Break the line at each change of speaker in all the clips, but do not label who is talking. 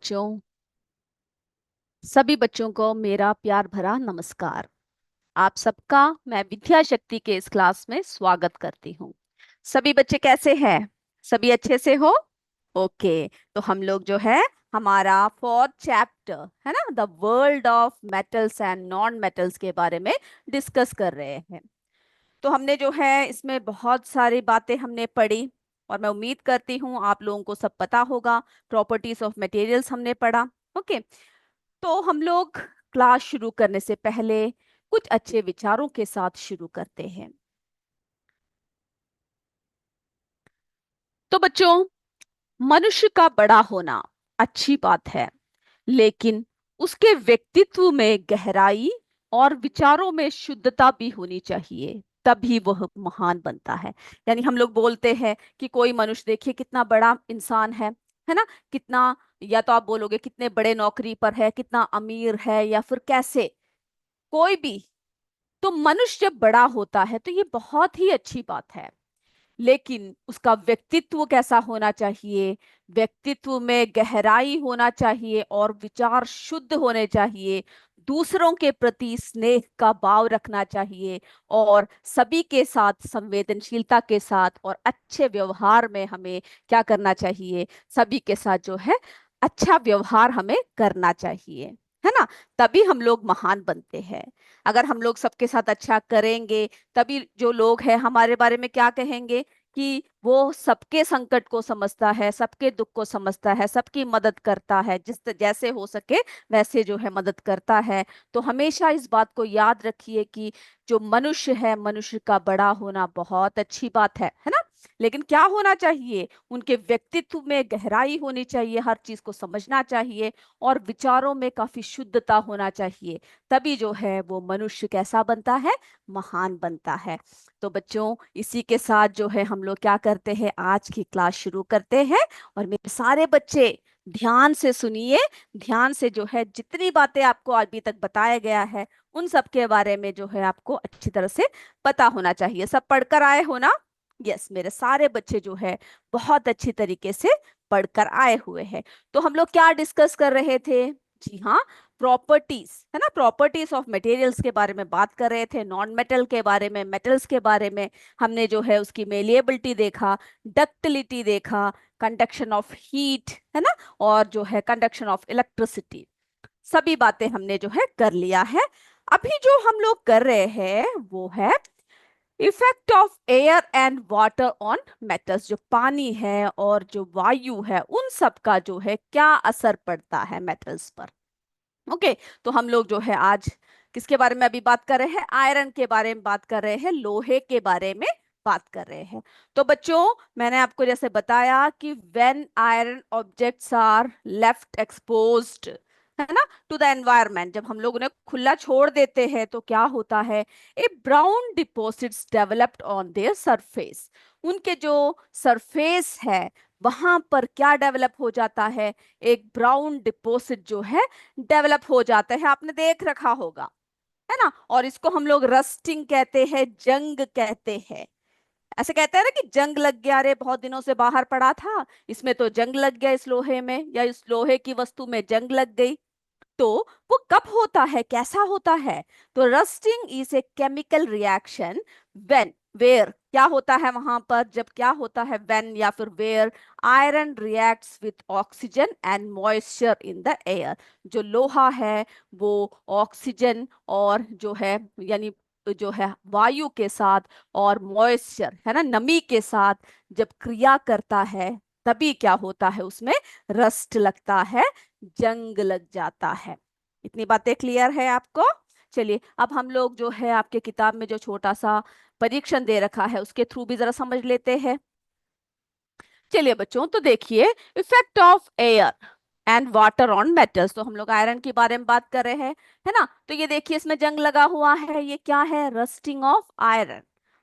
बच्चों, सभी बच्चों को मेरा प्यार भरा नमस्कार। आप सबका मैं विद्या शक्ति के इस क्लास में स्वागत करती हूँ। सभी बच्चे कैसे हैं? सभी अच्छे से हो? ओके। तो हम लोग जो है हमारा फोर्थ चैप्टर है ना, the world of metals and non metals के बारे में डिस्कस कर रहे हैं। तो हमने जो है इसमें बहुत सारी बातें हमने पढ़ी और मैं उम्मीद करती हूँ आप लोगों को सब पता होगा। प्रॉपर्टीज ऑफ मटेरियल्स हमने पढ़ा। ओके। तो हम लोग क्लास शुरू करने से पहले कुछ अच्छे विचारों के साथ शुरू करते हैं। तो बच्चों, मनुष्य का बड़ा होना अच्छी बात है, लेकिन उसके व्यक्तित्व में गहराई और विचारों में शुद्धता भी होनी चाहिए, तभी वह महान बनता है। यानी हम लोग बोलते हैं कि कोई मनुष्य देखिए कितना बड़ा इंसान है ना, कितना, या तो आप बोलोगे कितने बड़े नौकरी पर है, कितना अमीर है, या फिर कैसे, कोई भी। तो मनुष्य जब बड़ा होता है तो ये बहुत ही अच्छी बात है, लेकिन उसका व्यक्तित्व कैसा होना चाहिए? व्यक्तित्व में गहराई होना चाहिए और विचार शुद्ध होने चाहिए। दूसरों के प्रति स्नेह का भाव रखना चाहिए और सभी के साथ संवेदनशीलता के साथ और अच्छे व्यवहार में हमें क्या करना चाहिए? सभी के साथ जो है अच्छा व्यवहार हमें करना चाहिए, है ना। तभी हम लोग महान बनते हैं। अगर हम लोग सबके साथ अच्छा करेंगे, तभी जो लोग हैं हमारे बारे में क्या कहेंगे? कि वो सबके संकट को समझता है, सबके दुख को समझता है, सबकी मदद करता है, जैसे हो सके वैसे जो है मदद करता है। तो हमेशा इस बात को याद रखिए कि जो मनुष्य है, मनुष्य का बड़ा होना बहुत अच्छी बात है ना। लेकिन क्या होना चाहिए? उनके व्यक्तित्व में गहराई होनी चाहिए, हर चीज को समझना चाहिए और विचारों में काफी शुद्धता होना चाहिए। तभी जो है वो मनुष्य कैसा बनता है? महान बनता है। तो बच्चों, इसी के साथ जो है हम लोग क्या करते हैं, आज की क्लास शुरू करते हैं। और मेरे सारे बच्चे ध्यान से सुनिए। ध्यान से जो है जितनी बातें आपको अभी तक बताया गया है उन सब के बारे में जो है आपको अच्छी तरह से पता होना चाहिए। सब पढ़कर आए हो ना? यस, मेरे सारे बच्चे जो है बहुत अच्छी तरीके से पढ़कर आए हुए हैं। तो हम लोग क्या डिस्कस कर रहे थे? जी हाँ, प्रॉपर्टीज, है ना, प्रॉपर्टीज ऑफ मटेरियल्स के बारे में बात कर रहे थे, नॉन मेटल के बारे में, मेटल्स के बारे में। हमने जो है उसकी मेलिएबिलिटी देखा, डक्टिलिटी देखा, कंडक्शन ऑफ हीट, है ना, और जो है कंडक्शन ऑफ इलेक्ट्रिसिटी। सभी बातें हमने जो है कर लिया है। अभी जो हम लोग कर रहे हैं वो है effect of air and water on metals. जो पानी है और जो वायु है उन सब का जो है क्या असर पड़ता है मेटल्स पर। ओके। तो हम लोग जो है आज किसके बारे में अभी बात कर रहे हैं? आयरन के बारे में बात कर रहे हैं, लोहे के बारे में बात कर रहे हैं। तो बच्चों, मैंने आपको जैसे बताया कि when iron objects are left exposed, है ना, टू द एनवायरनमेंट, जब हम लोग उन्हें खुला छोड़ देते हैं तो क्या होता है? A brown deposits developed on their surface. उनके जो सरफेस है वहां पर क्या डेवलप हो जाता है? एक ब्राउन डिपॉजिट जो है डेवलप हो जाता है, आपने देख रखा होगा, है ना। और इसको हम लोग रस्टिंग कहते हैं, जंग कहते हैं। ऐसे कहते हैं ना कि जंग लग गया, रे बहुत दिनों से बाहर पड़ा था, इसमें तो जंग लग गया, इस लोहे में या इस लोहे की वस्तु में जंग लग गई। तो वो कब होता है, कैसा होता है? तो rusting is a chemical reaction when, where, क्या होता है वहां पर? जब क्या होता है? व्हेन या फिर where iron reacts with oxygen and moisture in the air. जो लोहा है वो ऑक्सीजन और जो है यानी जो है वायु के साथ और मॉइस्चर, है ना, नमी के साथ जब क्रिया करता है तभी क्या होता है? उसमें रस्ट लगता है, जंग लग जाता है। इतनी बातें क्लियर है आपको? चलिए, अब हम लोग जो है आपके किताब में जो छोटा सा परीक्षण दे रखा है उसके थ्रू भी जरा समझ लेते हैं। चलिए बच्चों, तो देखिए, effect of air and water on metals. तो हम लोग आयरन के बारे में बात कर रहे हैं, है ना। तो ये देखिए इसमें जंग लगा हुआ है, ये क्या है? Rusting of iron.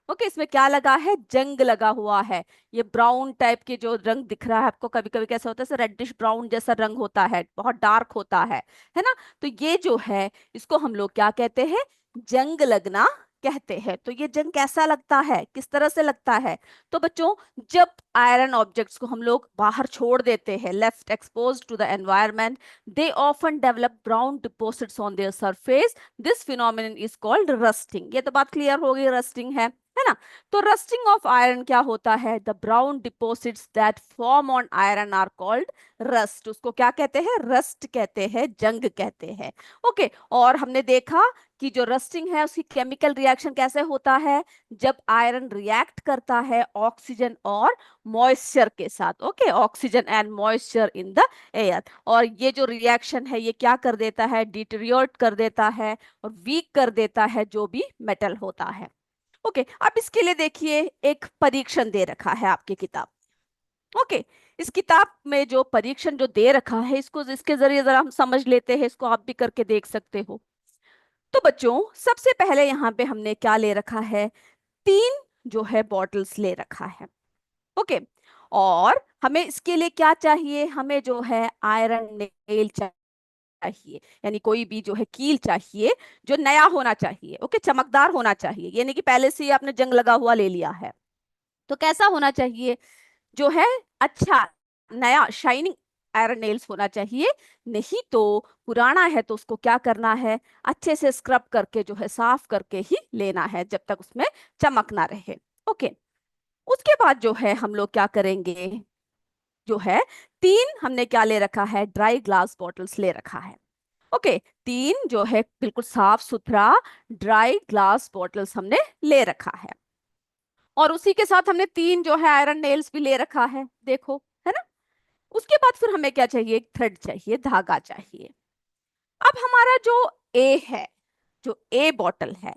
ओके, इसमें क्या लगा है? जंग लगा हुआ है। ये ब्राउन टाइप के जो रंग दिख रहा है आपको, कभी कभी कैसा होता है, रेडिश ब्राउन जैसा रंग होता है, बहुत डार्क होता है ना। तो ये जो है इसको हम लोग क्या कहते हैं? जंग लगना कहते हैं। तो ये जंग कैसा लगता है, किस तरह से लगता है? तो बच्चों, जब आयरन ऑब्जेक्ट्स को हम लोग बाहर छोड़ देते हैं, left expose to the environment, they often develop brown deposits on their surface. This phenomenon is called rusting. ये तो बात क्लियर हो गई, रस्टिंग है ना। तो रस्टिंग ऑफ आयरन क्या होता है? The brown deposits that form on iron are called rust. उसको क्या कहते हैं? रस्ट कहते हैं, जंग कहते हैं। ओके, और हमने देखा कि जो रस्टिंग है उसकी केमिकल रिएक्शन कैसे होता है? जब आयरन रिएक्ट करता है ऑक्सीजन और मॉइस्चर के साथ। Okay, oxygen and moisture in the air. और ये जो रिएक्शन है ये क्या कर देता है? डिटेरियोरेट कर देता है और वीक कर देता है जो भी मेटल होता है। ओके, अब इसके लिए देखिए एक परीक्षण दे रखा है आपकी किताब। ओके, इस किताब में जो परीक्षण जो दे रखा है, इसको इसके जरिए जरा हम समझ लेते हैं। इसको आप भी करके देख सकते हो। तो बच्चों, सबसे पहले यहाँ पे हमने क्या ले रखा है? 3 जो है बॉटल्स ले रखा है। ओके, और हमें इसके लिए क्या चाहिए? हमें जो है आयरन नेल चाहिए, यानी कोई भी जो है कील चाहिए जो नया होना चाहिए। ओके, चमकदार होना चाहिए, ये नहीं कि पहले से ही आपने जंग लगा हुआ ले लिया है। तो कैसा होना चाहिए? जो है अच्छा, नया शाइनिंग आयरन नेल्स होना चाहिए। नहीं तो पुराना है तो उसको क्या करना है? अच्छे से स्क्रब करके जो है साफ करके ही लेना है, जब तक उसमें चमक ना रहे। ओके, उसके बाद जो है हम लोग क्या करेंगे? जो है 3 हमने क्या ले रखा है? ड्राई ग्लास बॉटल्स ले रखा है। ओके, 3 जो है बिल्कुल साफ सुथरा ड्राई ग्लास बॉटल्स हमने ले रखा है। और उसी के साथ हमने 3 जो है आयरन नेल्स भी ले रखा है, देखो, है ना। उसके बाद फिर हमें क्या चाहिए? एक थ्रेड चाहिए, धागा चाहिए। अब हमारा जो ए है, जो ए बॉटल है,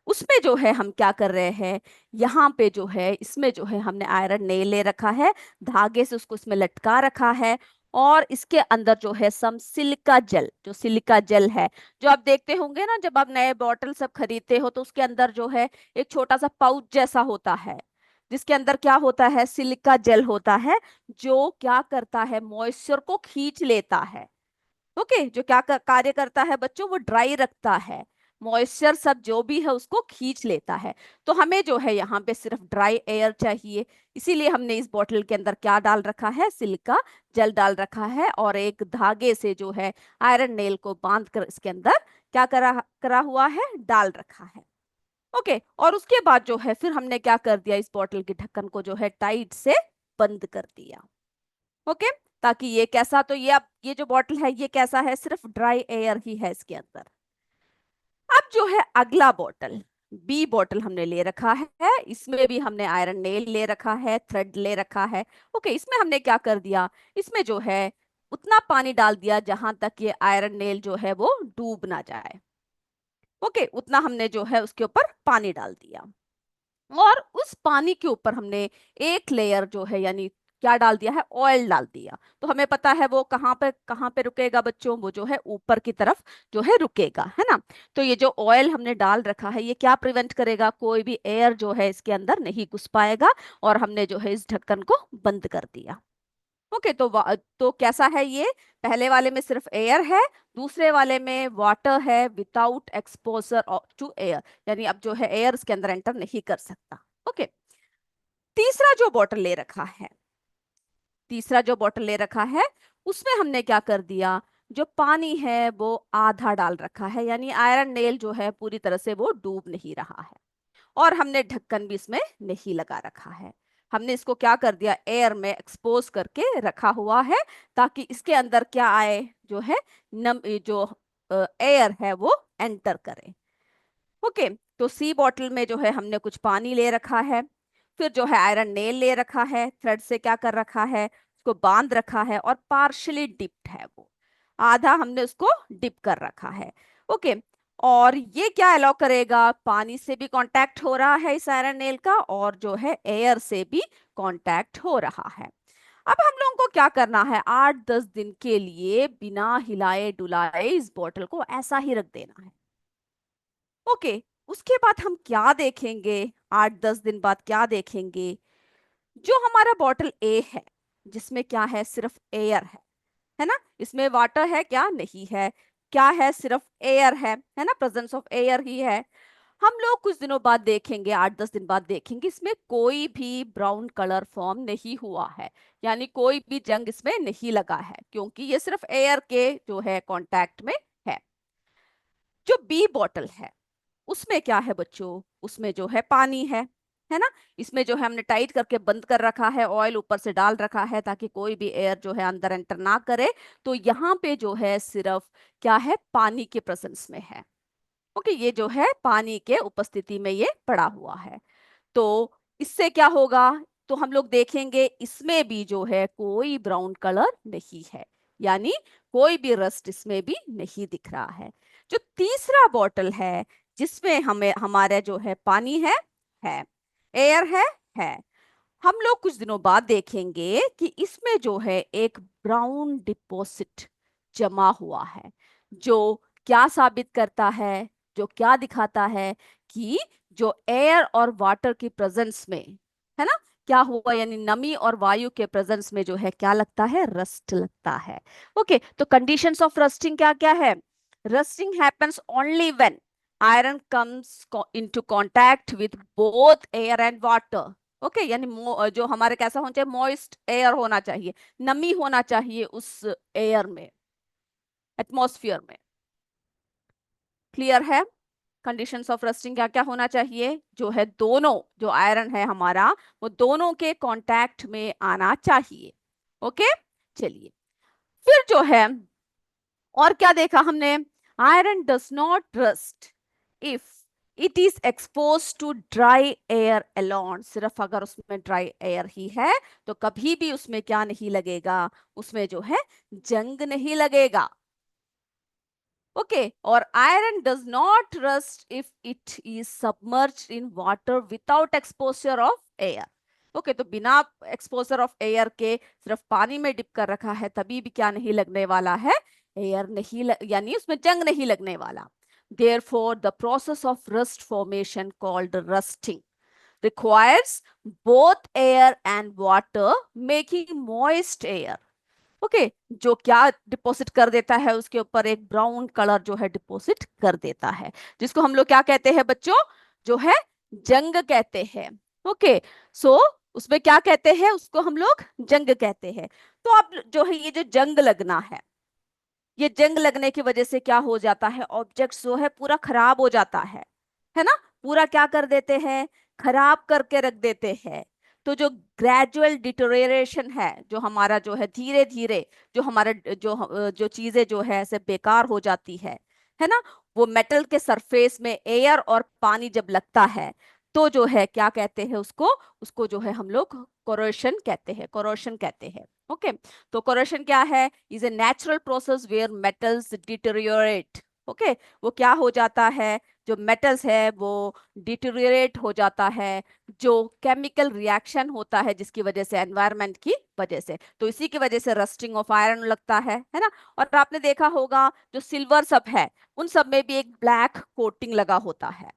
उसमें जो है हम क्या कर रहे हैं? यहाँ पे जो है इसमें जो है हमने आयरन नेल ले रखा है, धागे से उसको इसमें लटका रखा है। और इसके अंदर जो है सम सिलिका जेल, जो सिलिका जेल है, जो आप देखते होंगे ना जब आप नए बॉटल सब खरीदते हो, तो उसके अंदर जो है एक छोटा सा पाउच जैसा होता है, जिसके अंदर क्या होता है? सिलिका जेल होता है, जो क्या करता है? मॉइस्चर को खींच लेता है। ओके, जो क्या कार्य करता है बच्चों? वो ड्राई रखता है, मॉइस्चर सब जो भी है उसको खींच लेता है। तो हमें जो है यहाँ पे सिर्फ ड्राई एयर चाहिए, इसीलिए हमने इस बोतल के अंदर क्या डाल रखा है? सिलिका जेल डाल रखा है, और एक धागे से जो है आयरन नेल को बांध कर इसके अंदर क्या करा करा हुआ है? डाल रखा है। ओके, और उसके बाद जो है फिर हमने क्या कर दिया? इस बोतल के ढक्कन को जो है टाइट से बंद कर दिया। ओके, ताकि ये कैसा, तो ये अब ये जो बॉटल है ये कैसा है? सिर्फ ड्राई एयर ही है इसके अंदर। अब जो है अगला बॉटल, बी बॉटल हमने ले रखा है। इसमें भी हमने आयरन नेल ले रखा है, थ्रेड ले रखा है। ओके, इसमें हमने क्या कर दिया? इसमें जो है उतना पानी डाल दिया जहां तक ये आयरन नेल जो है वो डूब ना जाए। ओके, उतना हमने जो है उसके ऊपर पानी डाल दिया। और उस पानी के ऊपर हमने एक लेयर जो है, यानी क्या डाल दिया है? ऑयल डाल दिया। तो हमें पता है वो कहाँ पे रुकेगा बच्चों? वो जो है ऊपर की तरफ जो है रुकेगा, है ना। तो ये जो ऑयल हमने डाल रखा है ये क्या प्रिवेंट करेगा? कोई भी एयर जो है इसके अंदर नहीं घुस पाएगा। और हमने जो है इस ढक्कन को बंद कर दिया। ओके, तो कैसा है ये? पहले वाले में सिर्फ एयर है, दूसरे वाले में वाटर है विदाउट एक्सपोजर टू एयर, यानी अब जो है एयर इसके अंदर एंटर नहीं कर सकता। ओके, तीसरा जो बॉटल ले रखा है, तीसरा जो बॉटल ले रखा है उसमें हमने क्या कर दिया? जो पानी है वो आधा डाल रखा है, यानी आयरन नेल जो है पूरी तरह से वो डूब नहीं रहा है। और हमने ढक्कन भी इसमें नहीं लगा रखा है। हमने इसको क्या कर दिया? एयर में एक्सपोज करके रखा हुआ है, ताकि इसके अंदर क्या आए? जो है नम जो एयर है वो एंटर करे। ओके, तो सी बॉटल में जो है हमने कुछ पानी ले रखा है, फिर जो है आयरन नेल ले रखा है, थ्रेड से क्या कर रखा है? उसको बांध रखा है, और पार्शली डिप्ड है वो, आधा हमने उसको डिप कर रखा है। ओके, और ये क्या अलाउ करेगा? पानी से भी कांटेक्ट हो रहा है इस आयरन नेल का, और जो है एयर से भी कांटेक्ट हो रहा है। अब हम लोगों को क्या करना है? 8-10 दिन के लिए बिना हिलाए डुलाए इस बोतल को ऐसा ही रख देना है। ओके, उसके बाद हम क्या देखेंगे? 8-10 दिन बाद क्या देखेंगे? जो हमारा बॉटल ए है, जिसमें क्या है? सिर्फ एयर है ना। इसमें वाटर है क्या? नहीं है। क्या है? सिर्फ एयर है ना, प्रेजेंस ऑफ एयर ही है। हम लोग कुछ दिनों बाद देखेंगे, 8-10 दिन बाद देखेंगे, इसमें कोई भी ब्राउन कलर फॉर्म नहीं हुआ है, यानी कोई भी जंग इसमें नहीं लगा है, क्योंकि ये सिर्फ एयर के जो है कांटेक्ट में है। जो बी बॉटल है उसमें क्या है बच्चों, उसमें जो है पानी है ना। इसमें जो है हमने टाइट करके बंद कर रखा है, ऑयल ऊपर से डाल रखा है ताकि कोई भी एयर जो है अंदर एंटर ना करे। तो यहाँ पे जो है सिर्फ क्या है, पानी के प्रेजेंस में है। ओके, ये जो है पानी के उपस्थिति में ये पड़ा हुआ है। तो इससे क्या होगा, तो हम लोग देखेंगे इसमें भी जो है कोई ब्राउन कलर नहीं है, यानी कोई भी रस्ट इसमें भी नहीं दिख रहा है। जो तीसरा बॉटल है जिसमें हमें हमारा जो है पानी है एयर है, हम लोग कुछ दिनों बाद देखेंगे कि इसमें जो है एक ब्राउन डिपॉजिट जमा हुआ है, जो क्या साबित करता है, जो क्या दिखाता है कि जो एयर और वाटर की प्रेजेंस में है ना, क्या हुआ, यानी नमी और वायु के प्रेजेंस में जो है क्या लगता है, रस्ट लगता है। ओके, तो कंडीशंस ऑफ रस्टिंग क्या क्या है, rusting happens only when iron comes into contact with both air and water. Okay, यानी जो हमारे कैसा होना चाहिए, मॉइस्ट एयर होना चाहिए, नमी होना चाहिए उस एयर में, एटमॉस्फेयर में। क्लियर है, कंडीशंस ऑफ रस्टिंग क्या क्या होना चाहिए, जो है दोनों, जो आयरन है हमारा वो दोनों के कांटेक्ट में आना चाहिए। ओके, चलिए फिर जो है और क्या देखा हमने, iron does not rust if it is expose to dry air alone. सिर्फ अगर उसमें ड्राई एयर ही है तो कभी भी उसमें क्या नहीं लगेगा, उसमें जो है जंग नहीं लगेगा। ओके, और iron does not rust if it is submerged in water without exposure of air. Okay, तो बिना एक्सपोजर ऑफ एयर के सिर्फ पानी में डिप कर रखा है तभी भी क्या नहीं लगने वाला है, एयर नहीं यानी उसमें जंग नहीं लगने वाला। Therefore, the process of rust formation called rusting requires both air and water, making moist air. Okay, जो क्या डिपॉजिट कर देता है उसके ऊपर एक ब्राउन कलर जो है डिपॉजिट कर देता है, जिसको हम लोग क्या कहते हैं बच्चों, जो है जंग कहते हैं। ओके, सो उसमें क्या कहते हैं, उसको हम लोग जंग कहते हैं। तो अब जो है ये जो जंग लगना ये जंग लगने की वजह से क्या हो जाता है, ऑब्जेक्ट जो है पूरा खराब हो जाता है ना, पूरा क्या कर देते हैं, खराब करके रख देते हैं। तो जो ग्रेजुअल डिटोरेशन है, जो हमारा जो है धीरे धीरे जो हमारा जो चीजें जो है ऐसे बेकार हो जाती है ना, वो मेटल के सरफेस में एयर और पानी जब लगता है तो जो है क्या कहते हैं उसको, उसको जो है हम लोग कोरोशन कहते हैं, कोरोशन कहते हैं। ओके, तो कोरोशन क्या है, is a natural process where metals deteriorate. Okay, वो क्या हो जाता है, जो मेटल्स है वो डिटेरियोरेट हो जाता है, जो केमिकल रिएक्शन होता है जिसकी वजह से, एनवायरनमेंट की वजह से, तो इसी की वजह से रस्टिंग ऑफ आयरन लगता है ना। और आपने देखा होगा जो सिल्वर सब है उन सब में भी एक ब्लैक कोटिंग लगा होता है।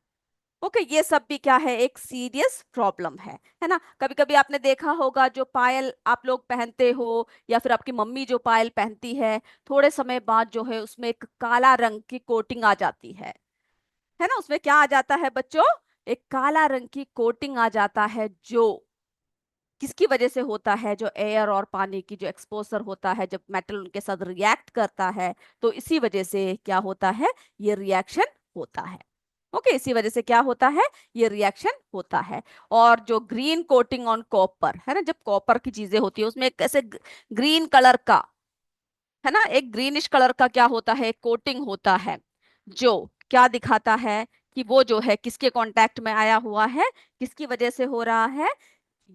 ओके, ये सब भी क्या है, एक सीरियस प्रॉब्लम है ना। कभी कभी आपने देखा होगा जो पायल आप लोग पहनते हो या फिर आपकी मम्मी जो पायल पहनती है, थोड़े समय बाद जो है उसमें एक काला रंग की कोटिंग आ जाती है ना। उसमें क्या आ जाता है बच्चों, एक काला रंग की कोटिंग आ जाता है, जो किसकी वजह से होता है, जो एयर और पानी की जो एक्सपोजर होता है जब मेटल उनके साथ रिएक्ट करता है, तो इसी वजह से क्या होता है, ये रिएक्शन होता है। ओके, इसी वजह से क्या होता है, ये रिएक्शन होता है। और जो ग्रीन कोटिंग ऑन कॉपर है ना, जब कॉपर की चीजें होती है उसमें एक ऐसे ग्रीन कलर का है ना, एक ग्रीनिश कलर का क्या होता है, कोटिंग होता है, जो क्या दिखाता है कि वो जो है किसके कांटेक्ट में आया हुआ है, किसकी वजह से हो रहा है,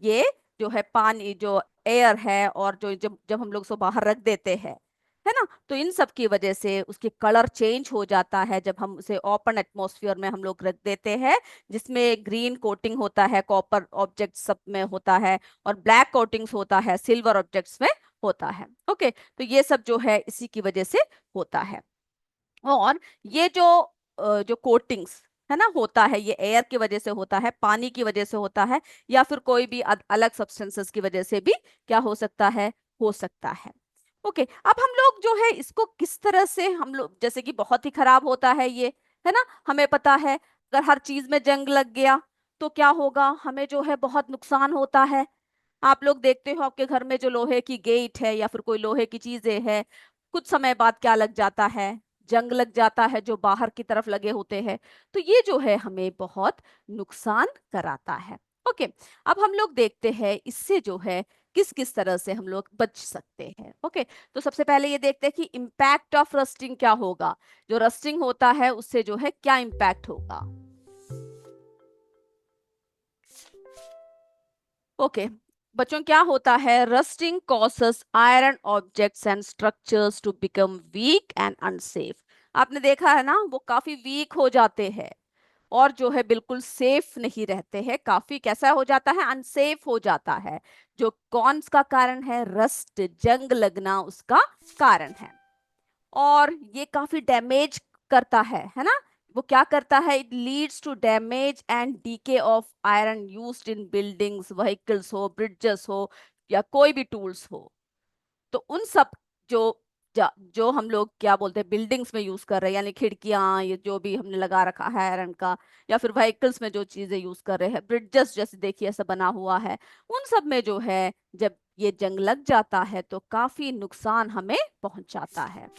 ये जो है पानी, जो एयर है और जो जब जब हम लोग उसको बाहर रख देते हैं है ना, तो इन सब की वजह से उसकी कलर चेंज हो जाता है जब हम उसे ओपन एटमॉस्फेयर में हम लोग रख देते हैं, जिसमें ग्रीन कोटिंग होता है, कॉपर ऑब्जेक्ट सब में होता है, और ब्लैक कोटिंग्स होता है सिल्वर ऑब्जेक्ट्स में होता है। ओके, तो ये सब जो है इसी की वजह से होता है। और ये जो कोटिंग्स है ना होता है, ये एयर की वजह से होता है, पानी की वजह से होता है, या फिर कोई भी अलग सब्सटेंसेस की वजह से भी क्या हो सकता है, हो सकता है। ओके, अब हम लोग जो है इसको किस तरह से हम लोग, जैसे कि बहुत ही खराब होता है ये है ना, हमें पता है, अगर हर चीज में जंग लग गया तो क्या होगा, हमें जो है बहुत नुकसान होता है। आप लोग देखते हो आपके घर में जो लोहे की गेट है या फिर कोई लोहे की चीजें है, कुछ समय बाद क्या लग जाता है, जंग लग जाता है जो बाहर की तरफ लगे होते हैं। तो ये जो है हमें बहुत नुकसान कराता है। ओके, अब हम लोग देखते हैं इससे जो है किस किस तरह से हम लोग बच सकते हैं। ओके, तो सबसे पहले ये देखते हैं कि इम्पैक्ट ऑफ रस्टिंग क्या होगा, जो रस्टिंग होता है उससे जो है क्या इम्पैक्ट होगा। ओके, बच्चों क्या होता है, rusting causes iron objects and structures to become weak and unsafe. आपने देखा है ना, वो काफी वीक हो जाते हैं और जो है बिल्कुल सेफ नहीं रहते हैं, काफी कैसा हो जाता है, अनसेफ हो जाता है। जो कौन का कारण है, रस्ट, जंग लगना उसका कारण है। और ये काफी डैमेज करता है ना। वो क्या करता है, it leads to damage and decay of iron used in buildings, vehicles हो, ब्रिजेस हो या कोई भी टूल्स हो। तो उन सब जो जो हम लोग क्या बोलते हैं बिल्डिंग्स में यूज कर रहे हैं, यानी खिड़कियां, ये जो भी हमने लगा रखा है आयरन का, या फिर व्हीकल्स में जो चीजें यूज कर रहे हैं, ब्रिजेस जैसे देखिए ऐसा बना हुआ है, उन सब में जो है जब ये जंग लग जाता है तो काफी नुकसान हमें पहुंचाता है।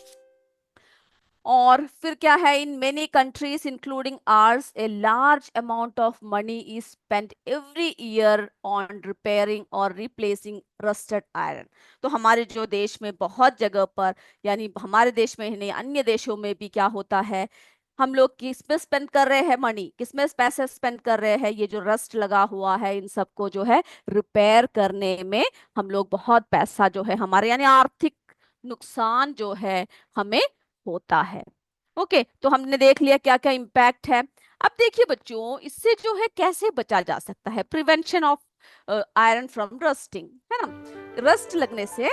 और फिर क्या है, in many countries including ours a large amount of money is spent every year on repairing और रिप्लेसिंग रस्टेड आयरन। तो हमारे जो देश में बहुत जगह पर, यानी हमारे देश में ही नहीं अन्य देशों में भी क्या होता है, हम लोग किसमें स्पेंड कर रहे हैं मनी, किसमें पैसे स्पेंड कर रहे हैं, ये जो रस्ट लगा हुआ है इन सबको जो है रिपेयर करने में हम लोग बहुत पैसा जो है हमारे, यानी आर्थिक नुकसान जो है हमें होता है। ओके, तो हमने देख लिया क्या क्या इम्पैक्ट है। अब देखिए बच्चों, इससे जो है कैसे बचा जा सकता है, prevention of iron from rusting, है ना। रस्ट लगने से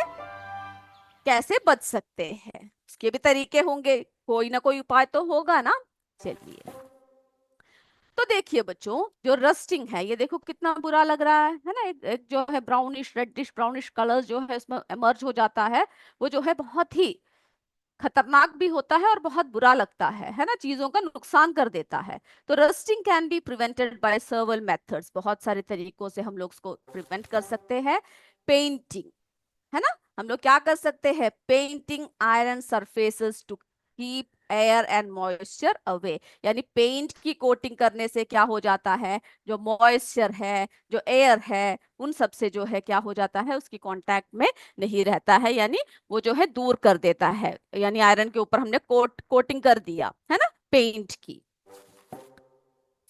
कैसे बच सकते हैं, उसके भी तरीके होंगे, कोई ना कोई उपाय तो होगा ना। चलिए, तो देखिए बच्चों, जो रस्टिंग है ये देखो कितना बुरा लग रहा है ना, एक जो है ब्राउनिश रेडिश ब्राउनिश कलर जो है इसमें एमर्ज हो जाता है, वो जो है बहुत ही खतरनाक भी होता है और बहुत बुरा लगता है ना, चीजों का नुकसान कर देता है। तो rusting can be prevented by सर्वल methods, बहुत सारे तरीकों से हम लोग उसको प्रिवेंट कर सकते हैं। पेंटिंग, है ना, हम लोग क्या कर सकते हैं, painting iron surfaces to keep air and moisture away, यानी पेंट की कोटिंग करने से क्या हो जाता है, जो मॉइस्चर है, जो एयर है, उन सब से जो है क्या हो जाता है, उसकी कांटेक्ट में नहीं रहता है, यानी वो जो है दूर कर देता है, यानी आयरन के ऊपर हमने कोटिंग कर दिया है ना पेंट की।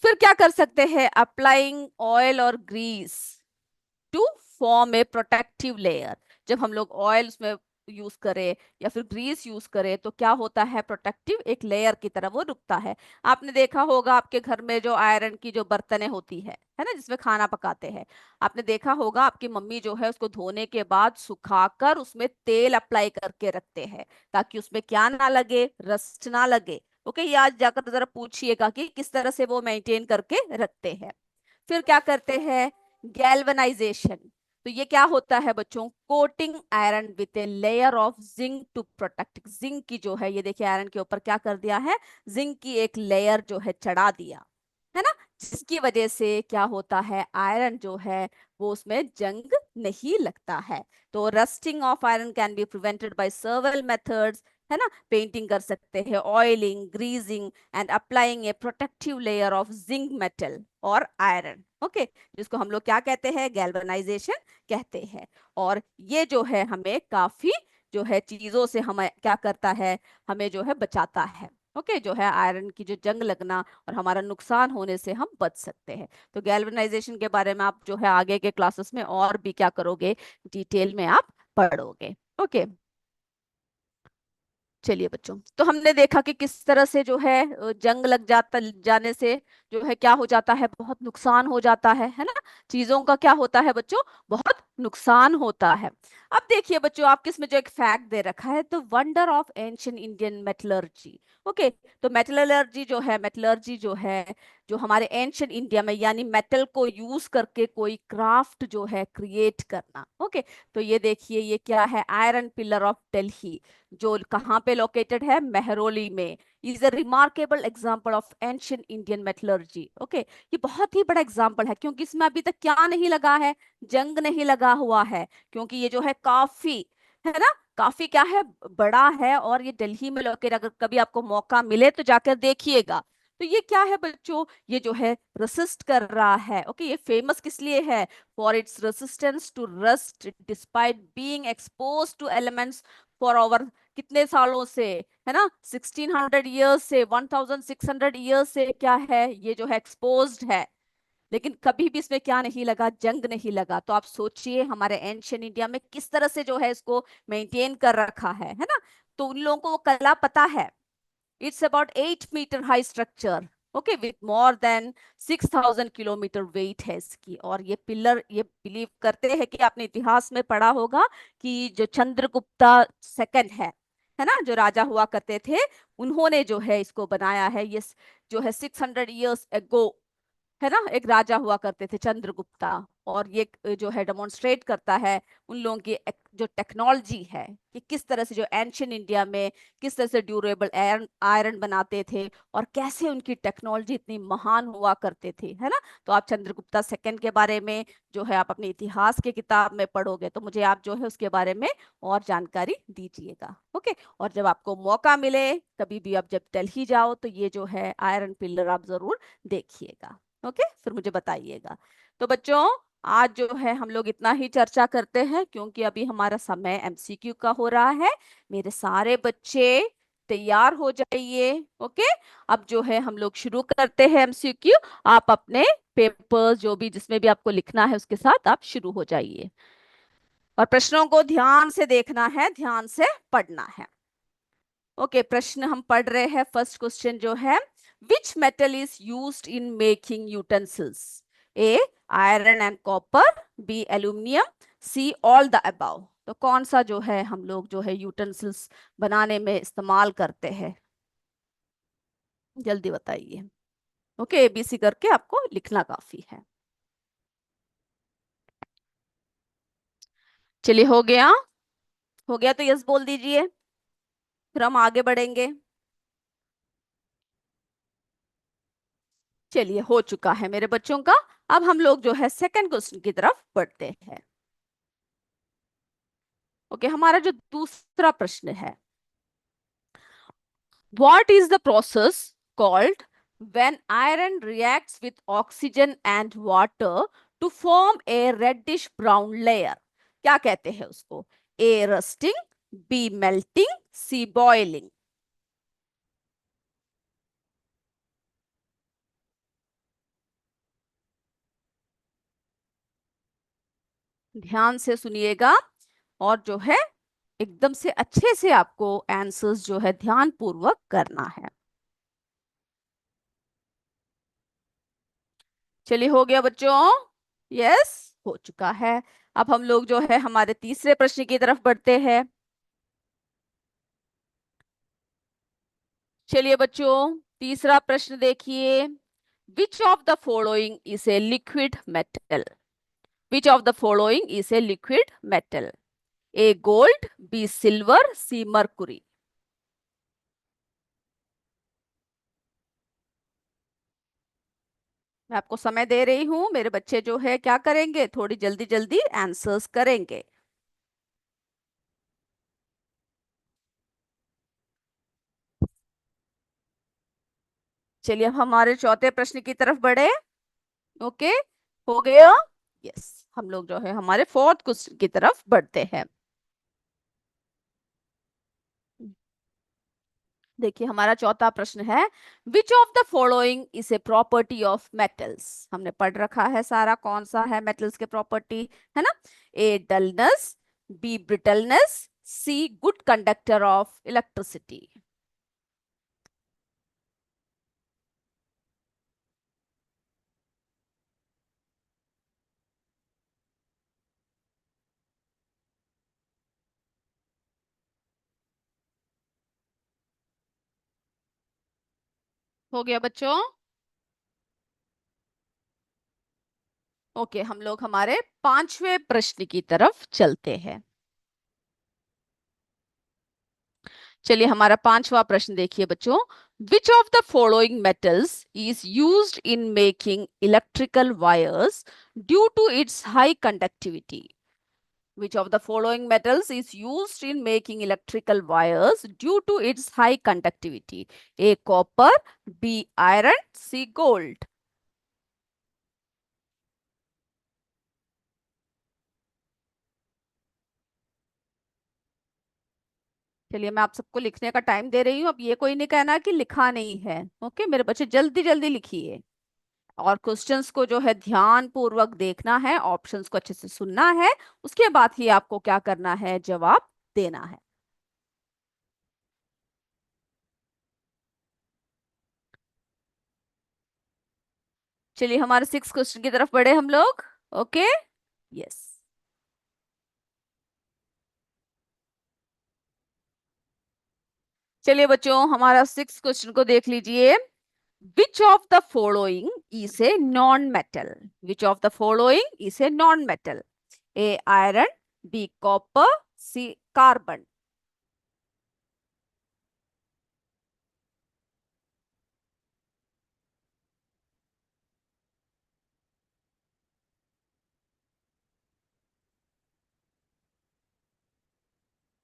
फिर क्या कर सकते हैं, अप्लाइंग ऑयल और grease to form a protective layer. जब हम लोग ऑयल उसमें यूज करें या फिर ग्रीस यूज करें तो क्या होता है, प्रोटेक्टिव एक लेयर की तरह वो रुकता है। आपने देखा होगा आपके घर में जो आयरन की जो बर्तनें होती है ना, जिसमें खाना पकाते हैं, आपने देखा होगा आपकी मम्मी जो है उसको धोने के बाद सुखाकर उसमें तेल अप्लाई करके रखते हैं, ताकि उसमें क्या ना लगे, रस्ट ना लगे। ओके, ये आज जाकर जरा पूछिएगा कि किस तरह से वो मेंटेन करके रखते हैं। फिर क्या करते हैं, गैल्वेनाइजेशन। तो ये क्या होता है बच्चों, coating iron with a layer of zinc to protect. Zinc की जो है, ये देखिए आयरन के ऊपर क्या कर दिया है, जिंक की एक लेयर जो है चढ़ा दिया, है ना, जिसकी वजह से क्या होता है, आयरन जो है वो उसमें जंग नहीं लगता है। तो rusting of iron can be prevented by सर्वल methods, है ना, पेंटिंग कर सकते हैं, oiling, greasing and applying A protective layer of zinc metal और आयरन। ओके, जिसको हम लोग क्या कहते हैं, गैल्वेनाइजेशन कहते हैं। और ये जो है हमें काफी जो है चीजों से हमें क्या करता है, हमें जो है बचाता है। ओके, जो है आयरन की जो जंग लगना और हमारा नुकसान होने से हम बच सकते हैं। तो गैल्वेनाइजेशन के बारे में आप जो है आगे के क्लासेस में और भी क्या करोगे, डिटेल में आप पढ़ोगे। ओके, चलिए बच्चों, तो हमने देखा कि किस तरह से जो है जंग लग जाता जाने से जो है क्या हो जाता है, बहुत नुकसान हो जाता है ना, चीजों का क्या होता है बच्चों, बहुत नुकसान होता है। अब देखिए बच्चों, आपके इसमें जो एक फैक्ट दे रखा है, तो wonder of ancient Indian metallurgy. Okay, तो मेटलर्जी जो है जो हमारे एंशियंट इंडिया में, यानी मेटल को यूज करके कोई क्राफ्ट जो है क्रिएट करना। ओके, तो ये देखिए ये क्या है, आयरन पिलर ऑफ दिल्ली, जो कहाँ पे लोकेटेड है, मेहरौली में, is a remarkable example of ancient Indian metallurgy. Okay, ये बहुत ही बड़ा एग्जाम्पल है क्योंकि इसमें अभी तक क्या नहीं लगा है, जंग नहीं लगा हुआ है, क्योंकि ये जो है काफी, है ना, काफी क्या है, बड़ा है। और ये दिल्ली में लोकेट, अगर कभी आपको मौका मिले तो जाकर देखिएगा। तो ये क्या है बच्चों, ये जो है रेसिस्ट कर रहा है। ओके, ये फेमस किस लिए है? For its resistance to rust despite being expose to elements for over कितने सालों से, है ना, 1600 ईयर्स से, 1600 ईयर्स से क्या है, ये जो है एक्सपोज्ड है। लेकिन कभी भी इसमें क्या नहीं लगा, जंग नहीं लगा। तो आप सोचिए हमारे एंशियंट इंडिया में किस तरह से जो है इसको मेंटेन कर रखा है ना। तो उन लोगों को वो कला पता है। It's about 8 meter high structure, okay, with more than 6,000 kilometre weight है इसकी। और ये पिलर, ये बिलीव करते हैं कि आपने इतिहास में पढ़ा होगा कि जो चंद्रगुप्ता सेकंड है ना, जो राजा हुआ करते थे, उन्होंने जो है इसको बनाया है। ये जो है 600 ईयर्स एगो, है ना, एक राजा हुआ करते थे चंद्रगुप्ता। और ये जो है डेमोन्स्ट्रेट करता है उन लोगों की जो टेक्नोलॉजी है कि किस तरह से जो एंशियंट इंडिया में किस तरह से ड्यूरेबल आयरन आयरन बनाते थे और कैसे उनकी टेक्नोलॉजी इतनी महान हुआ करते थे, है ना। तो आप चंद्रगुप्ता सेकंड के बारे में जो है आप अपने इतिहास के किताब में पढ़ोगे तो मुझे आप जो है उसके बारे में और जानकारी दीजिएगा। ओके, और जब आपको मौका मिले कभी भी, आप जब दिल्ली जाओ तो ये जो है आयरन पिलर आप जरूर देखिएगा। ओके, फिर मुझे बताइएगा। तो बच्चों, आज जो है हम लोग इतना ही चर्चा करते हैं क्योंकि अभी हमारा समय एमसीक्यू का हो रहा है। मेरे सारे बच्चे तैयार हो जाइए। ओके, अब जो है हम लोग शुरू करते हैं एमसीक्यू। आप अपने पेपर्स जो भी जिसमें भी आपको लिखना है उसके साथ आप शुरू हो जाइए और प्रश्नों को ध्यान से देखना है, ध्यान से पढ़ना है। ओके, प्रश्न हम पढ़ रहे हैं। फर्स्ट क्वेश्चन जो है, which metal is used in making utensils? A iron and copper, B aluminium, C all the above. तो कौन सा जो है हम लोग जो है यूटेंसिल्स बनाने में इस्तेमाल करते हैं, जल्दी बताइए। ओके, एबीसी करके आपको लिखना काफी है। चलिए, हो गया? हो गया तो यस बोल दीजिए, फिर हम आगे बढ़ेंगे। चलिए, हो चुका है मेरे बच्चों का। अब हम लोग जो है सेकंड क्वेश्चन की तरफ बढ़ते हैं। ओके, हमारा जो दूसरा प्रश्न है, what is the process called when iron reacts with oxygen and water to form a reddish brown layer? क्या कहते हैं उसको? A rusting, B melting, C boiling. ध्यान से सुनिएगा और जो है एकदम से अच्छे से आपको आंसर्स जो है ध्यान पूर्वक करना है। चलिए, हो गया बच्चों? यस, हो चुका है। अब हम लोग जो है हमारे तीसरे प्रश्न की तरफ बढ़ते हैं। चलिए बच्चों, तीसरा प्रश्न देखिए। Which of the following is a liquid metal? Which of the following is a liquid metal? A gold, B silver, C mercury. मैं आपको समय दे रही हूं, मेरे बच्चे जो है क्या करेंगे, थोड़ी जल्दी जल्दी आंसर्स करेंगे। चलिए, अब हमारे चौथे प्रश्न की तरफ बढ़े। ओके, हो गया? यस, हम लोग जो है हमारे फोर्थ क्वेश्चन की तरफ बढ़ते हैं। देखिए, हमारा चौथा प्रश्न है, which of the following is a property of metals? हमने पढ़ रखा है सारा, कौन सा है मेटल्स के प्रॉपर्टी, है ना। A dullness, B brittleness, C good conductor of electricity. हो गया बच्चों? ओके, हम लोग हमारे पांचवें प्रश्न की तरफ चलते हैं। चलिए, हमारा पांचवा प्रश्न देखिए बच्चों। Which of the following metals is used in making electrical wires due to its high conductivity? Which of the following metals is used in making electrical wires due to its high conductivity? A. Copper, B. Iron, C. Gold. चलिए मैं आप सबको लिखने का time दे रही हूँ। अब ये कोई नहीं कहना कि लिखा नहीं है। ओके मेरे बच्चे जल्दी जल्दी लिखिए और क्वेश्चंस को जो है ध्यान पूर्वक देखना है, ऑप्शंस को अच्छे से सुनना है, उसके बाद ही आपको क्या करना है, जवाब देना है। चलिए हमारे 6 क्वेश्चन की तरफ बढ़े हम लोग। Okay yes. चलिए बच्चों हमारा 6 क्वेश्चन को देख लीजिए। Which of the following is a non-metal? Which of the following is a non-metal? A. Iron, B. Copper, C. Carbon.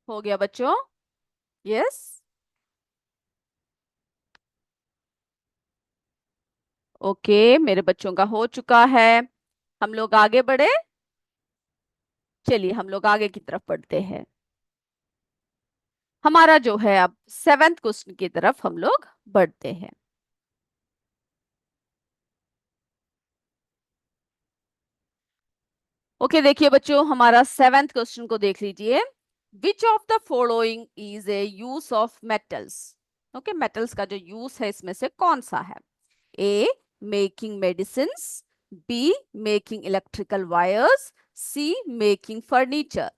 हो गया बच्चों? यस। ओके मेरे बच्चों का हो चुका है। हम लोग आगे बढ़े। चलिए हम लोग आगे की तरफ बढ़ते हैं। हमारा जो है अब 7th क्वेश्चन की तरफ हम लोग बढ़ते हैं। ओके देखिए बच्चों हमारा 7th क्वेश्चन को देख लीजिए। Which of the following is a use of metals? Okay metals का जो यूज है इसमें से कौन सा है? A making medicines, B making electrical wires, C making furniture.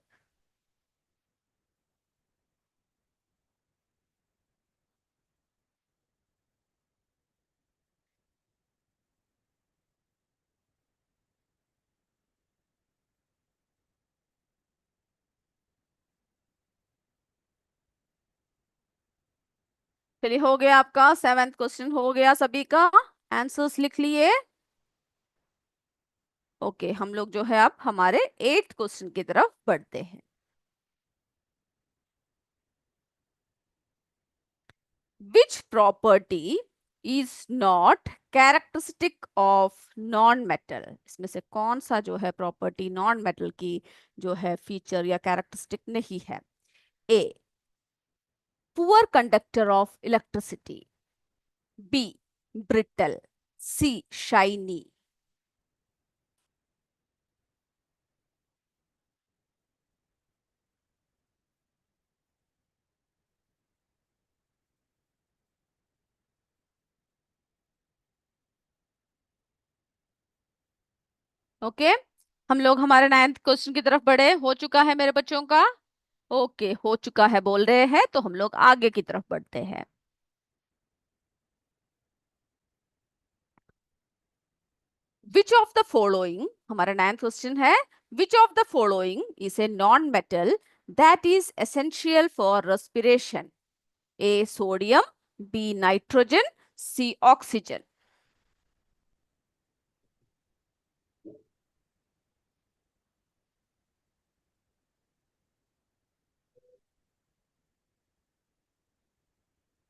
चलिए हो गया आपका 7th क्वेश्चन हो गया सभी का। आंसर्स लिख लिए। ओके हम लोग जो है अब हमारे 8th क्वेश्चन की तरफ बढ़ते हैं। Which property is not characteristic of non-metal? इसमें से कौन सा जो है प्रॉपर्टी नॉन मेटल की जो है फीचर या कैरेक्टरिस्टिक नहीं है? A poor conductor of electricity, B brittle, C shiny. Okay हम लोग हमारे 9th क्वेश्चन की तरफ बढ़े। हो चुका है मेरे बच्चों का? ओके हो चुका है बोल रहे हैं तो हम लोग आगे की तरफ बढ़ते हैं। विच ऑफ द फॉलोइंग हमारा 9th क्वेश्चन है। Which of the following is a non metal that is essential for respiration? A sodium, B nitrogen, C oxygen.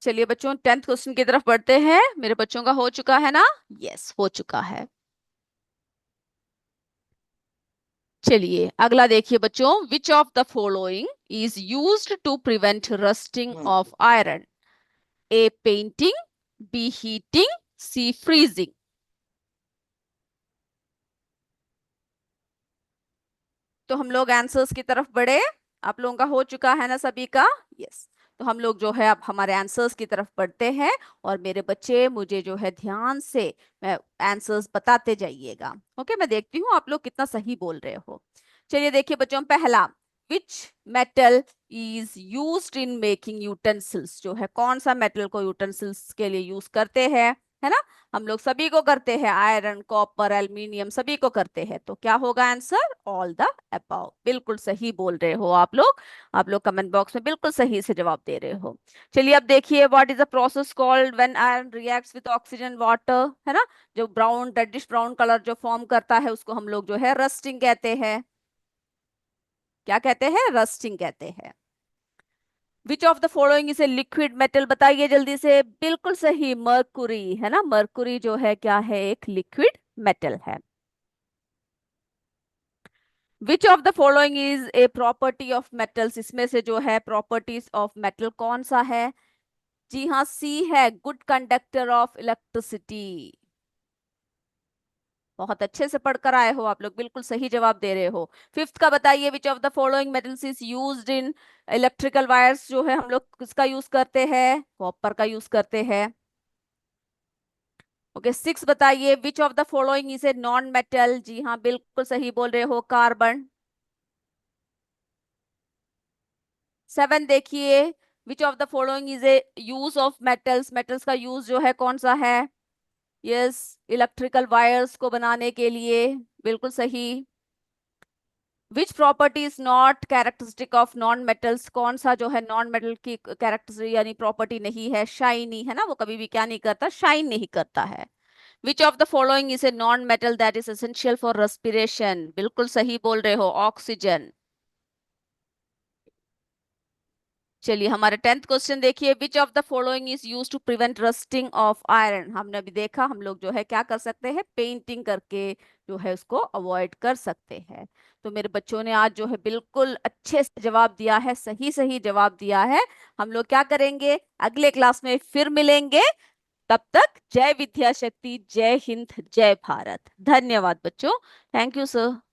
चलिए बच्चों 10th क्वेश्चन की तरफ बढ़ते हैं। मेरे बच्चों का हो चुका है ना? यस हो चुका है। चलिए अगला देखिए बच्चों। Which of the following is used to prevent rusting of iron? A painting, B heating, C freezing. तो हम लोग आंसर्स की तरफ बढ़े। आप लोगों का हो चुका है ना सभी का? यस। तो हम लोग जो है अब हमारे आंसर्स की तरफ बढ़ते हैं और मेरे बच्चे मुझे जो है ध्यान से आंसर्स बताते जाइएगा। ओके मैं देखती हूँ आप लोग कितना सही बोल रहे हो। चलिए देखिए बच्चों पहला विच metal is used in making utensils? जो है कौन सा मेटल को यूटेंसिल्स के लिए यूज करते हैं? है ना। हम लोग सभी को करते हैं, आयरन, कॉपर, एल्यूमिनियम सभी को करते हैं। तो क्या होगा आंसर? All the above. बिल्कुल सही बोल रहे हो आप लोग। आप लोग कमेंट बॉक्स में बिल्कुल सही से जवाब दे रहे हो। चलिए अब देखिए, what is the process called when iron reacts with oxygen water, है ना। जो ब्राउन रेडिश ब्राउन कलर जो फॉर्म करता है उसको हम लोग जो है रस्टिंग कहते हैं। क्या कहते हैं? रस्टिंग कहते हैं। विच of the following is a liquid metal? बताइए जल्दी से। बिल्कुल सही, मरकुरी, है ना। मरकुरी जो है क्या है? एक लिक्विड मेटल है। Which of the following is a property of metals? इसमें से जो है प्रॉपर्टीज ऑफ मेटल कौन सा है? जी हाँ, सी है, गुड कंडक्टर ऑफ इलेक्ट्रिसिटी। बहुत अच्छे से पढ़कर आए हो आप लोग, बिल्कुल सही जवाब दे रहे हो। फिफ्थ का बताइए, which of the following metals is used in electrical wires? जो है हम लोग किसका यूज करते हैं? कॉपर का यूज करते हैं। ओके, सिक्स बताइए, which of the following is a non metal? जी हाँ, बिल्कुल सही बोल रहे हो, कार्बन। सेवन देखिए, which of the following is a use of metals? Metals का यूज जो है कौन सा है? यस, इलेक्ट्रिकल वायर्स को बनाने के लिए। बिल्कुल सही। Which property is not characteristic of non metals? कौन सा जो है नॉन मेटल की कैरेक्टरिस्टिक यानी प्रॉपर्टी नहीं है? शाइनी, है ना। वो कभी भी क्या नहीं करता? शाइन नहीं करता है। Which of the following is a non metal that is essential for respiration? बिल्कुल सही बोल रहे हो, ऑक्सीजन। चलिए हमारे टेंथ क्वेश्चन देखिए, which of the following is use to prevent rusting of iron? हमने अभी देखा, हम लोग जो है क्या कर सकते हैं? पेंटिंग करके जो है उसको अवॉइड कर सकते हैं। तो मेरे बच्चों ने आज जो है बिल्कुल अच्छे से जवाब दिया है, सही सही जवाब दिया है। हम लोग क्या करेंगे? अगले क्लास में फिर मिलेंगे। तब तक जय विद्या शक्ति, जय हिंद, जय भारत। धन्यवाद बच्चों। Thank you sir.